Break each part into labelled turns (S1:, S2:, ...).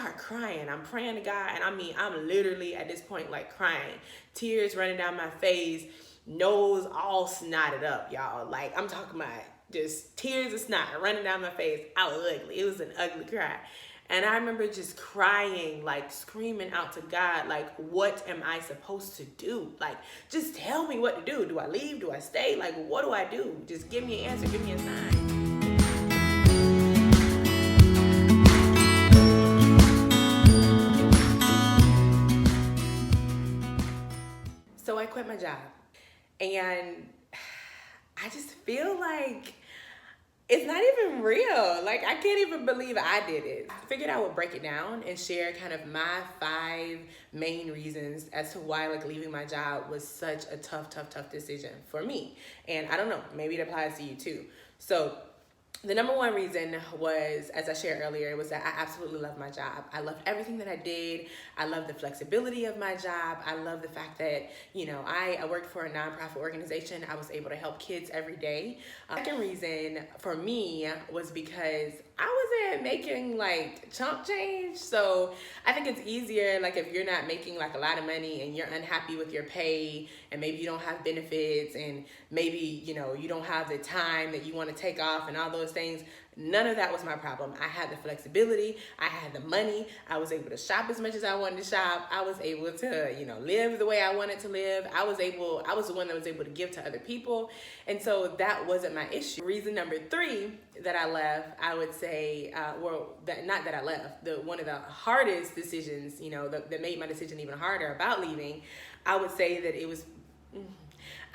S1: start crying. I'm praying to God, and I mean, I'm literally at this point like crying, tears running down my face, nose all snotted up, y'all. Like, I'm talking about just tears of snot running down my face. I was ugly. It was an ugly cry. And I remember just crying, like screaming out to God, like, what am I supposed to do? Like, just tell me what to do. Do I leave? Do I stay? Like, what do I do? Just give me an answer. Give me a sign. So I quit my job. And I just feel like it's not even real. Like, I can't even believe I did it. I figured I would break it down and share kind of my 5 main reasons as to why like leaving my job was such a tough decision for me. And I don't know, maybe it applies to you too. So the number 1 reason was, as I shared earlier, was that I absolutely love my job. I loved everything that I did. I love the flexibility of my job. I love the fact that, you know, I worked for a nonprofit organization. I was able to help kids every day. Second reason for me was because I wasn't making like chump change. So I think it's easier, like if you're not making like a lot of money and you're unhappy with your pay, and maybe you don't have benefits, and maybe, you know, you don't have the time that you want to take off and all those things. None of that was my problem. I had the flexibility. I had the money. I was able to shop as much as I wanted to shop. I was able to, you know, live the way I wanted to live. I was the one that was able to give to other people. And so that wasn't my issue. Reason number 3 that I left, I would say, not that I left, one of the hardest decisions, you know, that made my decision even harder about leaving, I would say that it was,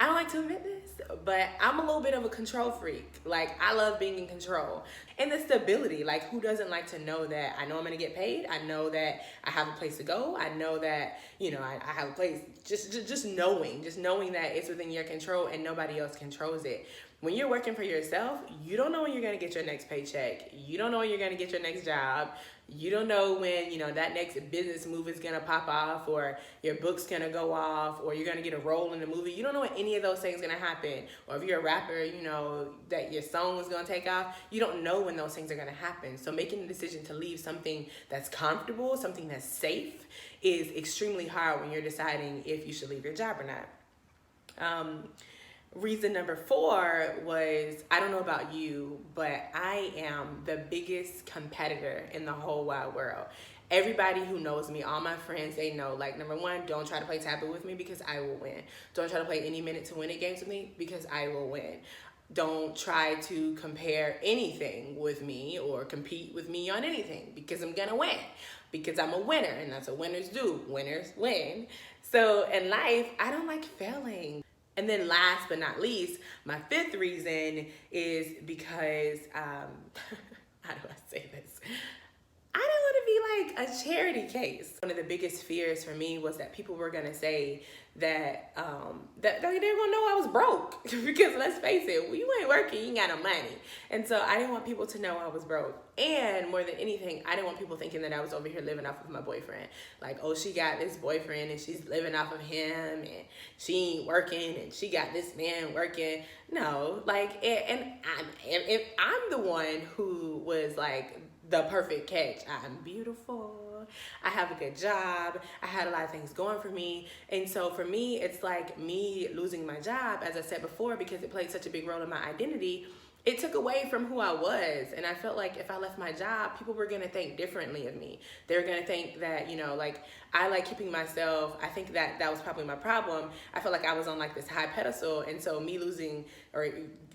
S1: I don't like to admit this, but I'm a little bit of a control freak. Like, I love being in control. And the stability, like, who doesn't like to know that I know I'm gonna get paid? I know that I have a place to go. I know that, you know, I have a place, just knowing that it's within your control and nobody else controls it. When you're working for yourself, you don't know when you're gonna get your next paycheck. You don't know when you're gonna get your next job. You don't know when, you know, that next business move is gonna pop off, or your book's gonna go off, or you're gonna get a role in the movie. You don't know when any of those things are gonna happen. Or if you're a rapper, you know, that your song is gonna take off. You don't know when those things are gonna happen. So making the decision to leave something that's comfortable, something that's safe, is extremely hard when you're deciding if you should leave your job or not. Reason number 4 was, I don't know about you, but I am the biggest competitor in the whole wide world. Everybody who knows me, all my friends, they know, like, number 1, don't try to play taboo with me because I will win. Don't try to play any minute to win it games with me because I will win. Don't try to compare anything with me or compete with me on anything because I'm gonna win. Because I'm a winner, and that's what winners do. Winners win. So in life, I don't like failing. And then last but not least, my 5th reason is because, how do I say this? I don't want to be like a charity case. One of the biggest fears for me was that people were gonna say that that they were gonna know I was broke. Because let's face it, you ain't working, you ain't got no money. And so I didn't want people to know I was broke. And more than anything, I didn't want people thinking that I was over here living off of my boyfriend. Like, oh, she got this boyfriend and she's living off of him, and she ain't working, and she got this man working. No, like, and I'm the one who was like the perfect catch. I'm beautiful. I have a good job. I had a lot of things going for me. And so for me, it's like me losing my job, as I said before, because it played such a big role in my identity. It took away from who I was. And I felt like if I left my job, people were going to think differently of me. They were going to think that, you know, like, I like keeping myself. I think that was probably my problem. I felt like I was on like this high pedestal. And so me losing or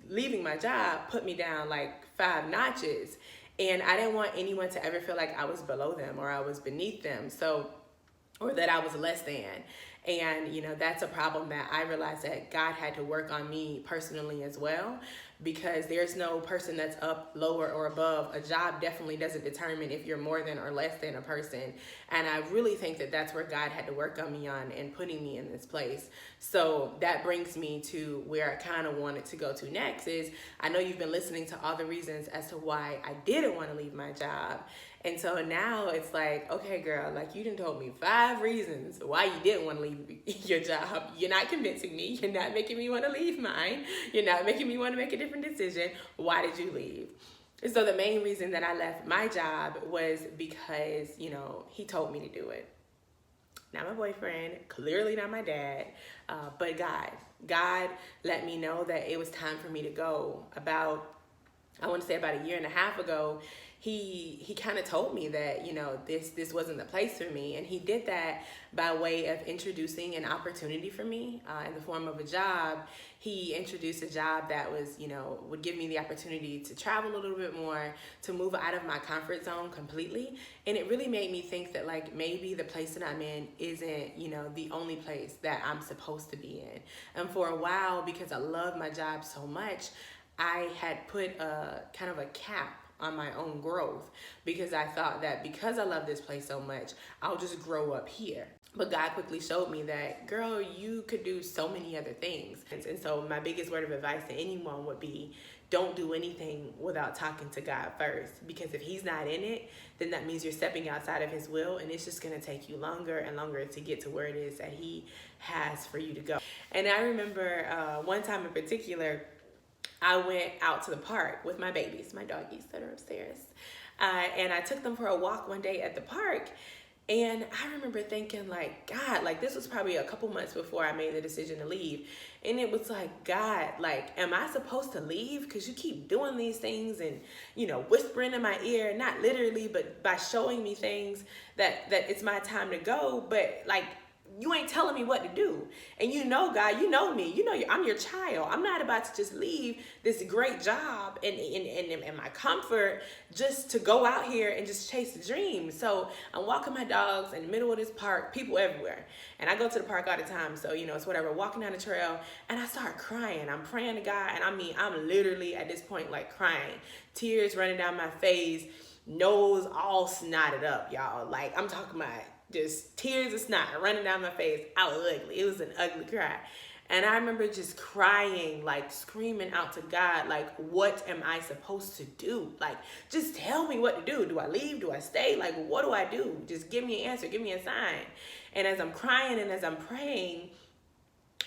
S1: leaving my job put me down like 5 notches. And I didn't want anyone to ever feel like I was below them or I was beneath them. So, or that I was less than. And, you know, that's a problem that I realized that God had to work on me personally as well, because there's no person that's up, lower, or above. A job definitely doesn't determine if you're more than or less than a person. And I really think that that's where God had to work on me on and putting me in this place. So that brings me to where I kind of wanted to go to next is, I know you've been listening to all the reasons as to why I didn't want to leave my job. And so now it's like, okay, girl, like, you done told me 5 reasons why you didn't want to leave your job. You're not convincing me. You're not making me want to leave mine. You're not making me want to make a different decision. Why did you leave? So the main reason that I left my job was because, he told me to do it. Not my boyfriend, clearly not my dad, but God. God let me know that it was time for me to go. I want to say about a year and a half ago, he kind of told me that, this wasn't the place for me. And he did that by way of introducing an opportunity for me in the form of a job. He introduced a job that was, would give me the opportunity to travel a little bit more, to move out of my comfort zone completely. And it really made me think that, like, maybe the place that I'm in isn't, the only place that I'm supposed to be in. And for a while, because I love my job so much, I had put a kind of a cap on my own growth, because I thought that because I love this place so much, I'll just grow up here. But God quickly showed me that, girl, you could do so many other things. And so my biggest word of advice to anyone would be, don't do anything without talking to God first. Because if he's not in it, then that means you're stepping outside of his will, and it's just going to take you longer and longer to get to where it is that he has for you to go. And I remember one time in particular, I went out to the park with my babies, my doggies that are upstairs. And I took them for a walk one day at the park. And I remember thinking, like, God, like, this was probably a couple months before I made the decision to leave. And it was like, God, like, am I supposed to leave? Because you keep doing these things and, whispering in my ear, not literally, but by showing me things that it's my time to go. But, like, you ain't telling me what to do. And God, you know me. I'm your child. I'm not about to just leave this great job and my comfort just to go out here and just chase a dream. So I'm walking my dogs in the middle of this park, people everywhere. And I go to the park all the time. So, it's whatever, walking down the trail, and I start crying. I'm praying to God. And I'm literally at this point, like, crying, tears running down my face, nose all snotted up, y'all. Like, I'm talking about just tears of snot running down my face. I was ugly. It was an ugly cry. And I remember just crying, like screaming out to God, like, what am I supposed to do? Like, just tell me what to do. Do I leave? Do I stay? Like, what do I do? Just give me an answer. Give me a sign. And as I'm crying and as I'm praying,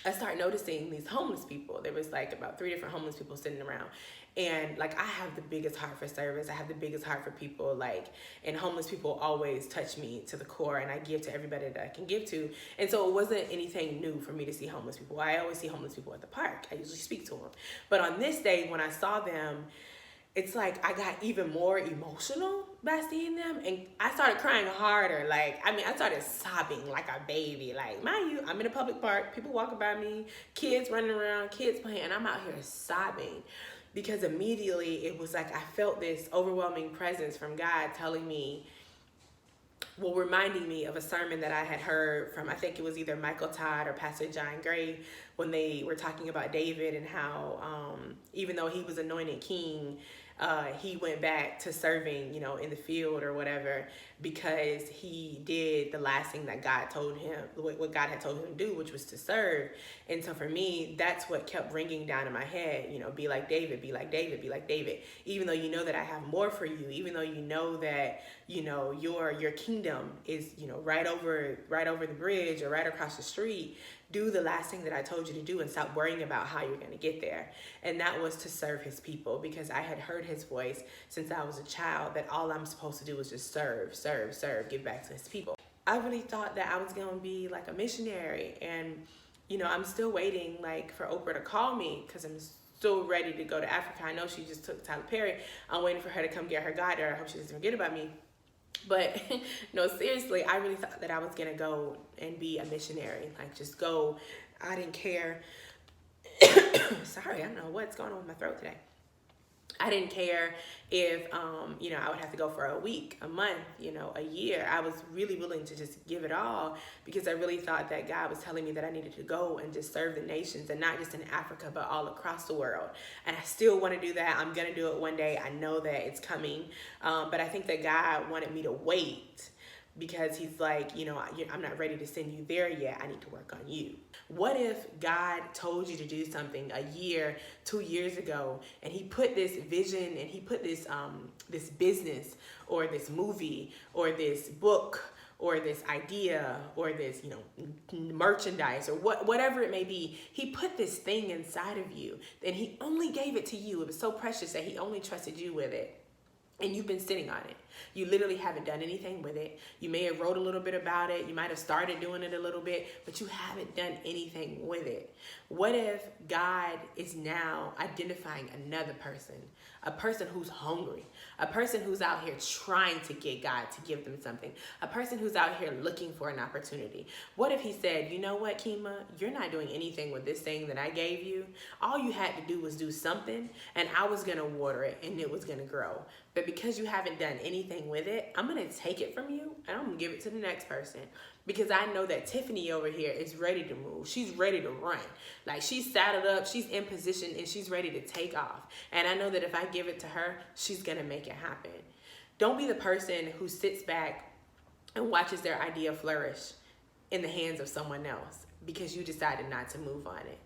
S1: I start noticing these homeless people. There was like about 3 different homeless people sitting around. And like, I have the biggest heart for service. I have the biggest heart for people, like, and homeless people always touch me to the core, and I give to everybody that I can give to. And so it wasn't anything new for me to see homeless people. I always see homeless people at the park. I usually speak to them. But on this day, when I saw them, it's like I got even more emotional by seeing them, and I started crying harder. Like, I started sobbing like a baby. Like, mind you, I'm in a public park, people walking by me, kids running around, kids playing, and I'm out here sobbing. Because immediately it was like I felt this overwhelming presence from God telling me, reminding me of a sermon that I had heard from, I think it was either Michael Todd or Pastor John Gray, when they were talking about David and how even though he was anointed king, he went back to serving, in the field or whatever, because he did the last thing that God told him, what God had told him to do, which was to serve. And so for me, that's what kept ringing down in my head, be like David, be like David, be like David. Even though you know that I have more for you, even though you know that, your kingdom is, right over the bridge or right across the street, do the last thing that I told you to do and stop worrying about how you're going to get there. And that was to serve his people, because I had heard his voice since I was a child that all I'm supposed to do was just serve, give back to his people. I really thought that I was going to be like a missionary, and, I'm still waiting like for Oprah to call me, because I'm still ready to go to Africa. I know she just took Tyler Perry. I'm waiting for her to come get her daughter. I hope she doesn't forget about me. But no, seriously, I really thought that I was going to go and be a missionary. Like, just go. I didn't care. Sorry, I don't know what's going on with my throat today. I didn't care if, I would have to go for a week, a month, a year. I was really willing to just give it all, because I really thought that God was telling me that I needed to go and just serve the nations, and not just in Africa, but all across the world. And I still want to do that. I'm going to do it one day. I know that it's coming. But I think that God wanted me to wait, because he's like, I'm not ready to send you there yet. I need to work on you. What if God told you to do something a year, 2 years ago, and he put this vision and he put this this business or this movie or this book or this idea or this, merchandise or whatever it may be. He put this thing inside of you, and he only gave it to you. It was so precious that he only trusted you with it. and you've been sitting on it. You literally haven't done anything with it. You may have wrote a little bit about it. You might have started doing it a little bit, but you haven't done anything with it. What if God is now identifying another person, a person who's hungry, a person who's out here trying to get God to give them something, a person who's out here looking for an opportunity? What if he said, you know what, Kima, you're not doing anything with this thing that I gave you. All you had to do was do something, and I was going to water it, and it was going to grow. But because you haven't done anything with it, I'm going to take it from you, and I'm going to give it to the next person. Because I know that Tiffany over here is ready to move. She's ready to run. Like, she's saddled up, she's in position, and she's ready to take off. And I know that if I give it to her, she's going to make it happen. Don't be the person who sits back and watches their idea flourish in the hands of someone else because you decided not to move on it.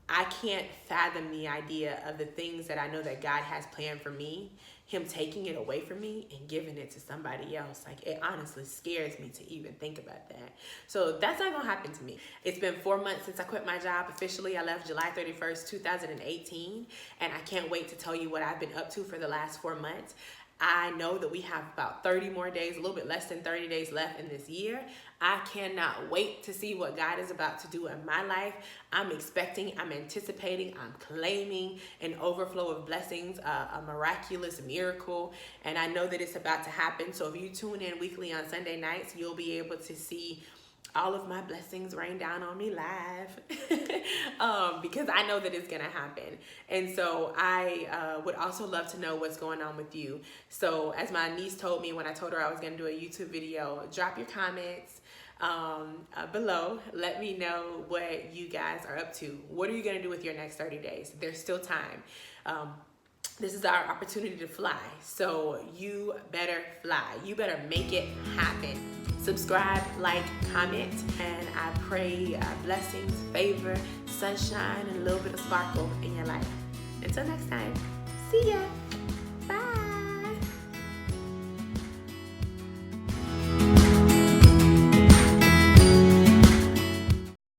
S1: I can't fathom the idea of the things that I know that God has planned for me, him taking it away from me and giving it to somebody else. Like, it honestly scares me to even think about that. So that's not gonna happen to me. It's been 4 months since I quit my job officially. I left July 31st, 2018, and I can't wait to tell you what I've been up to for the last 4 months. I know that we have about 30 more days, a little bit less than 30 days left in this year. I cannot wait to see what God is about to do in my life. I'm expecting, I'm anticipating, I'm claiming an overflow of blessings, a miraculous miracle, and I know that it's about to happen. So if you tune in weekly on Sunday nights, you'll be able to see all of my blessings rain down on me live because I know that it's gonna happen. And so I would also love to know what's going on with you. So as my niece told me when I told her I was gonna do a YouTube video, drop your comments below. Let me know what you guys are up to. What are you gonna do with your next 30 days? There's still time. This is our opportunity to fly. So you better fly. You better make it happen. Subscribe, like, comment, and I pray blessings, favor, sunshine, and a little bit of sparkle in your life. Until next time, see ya.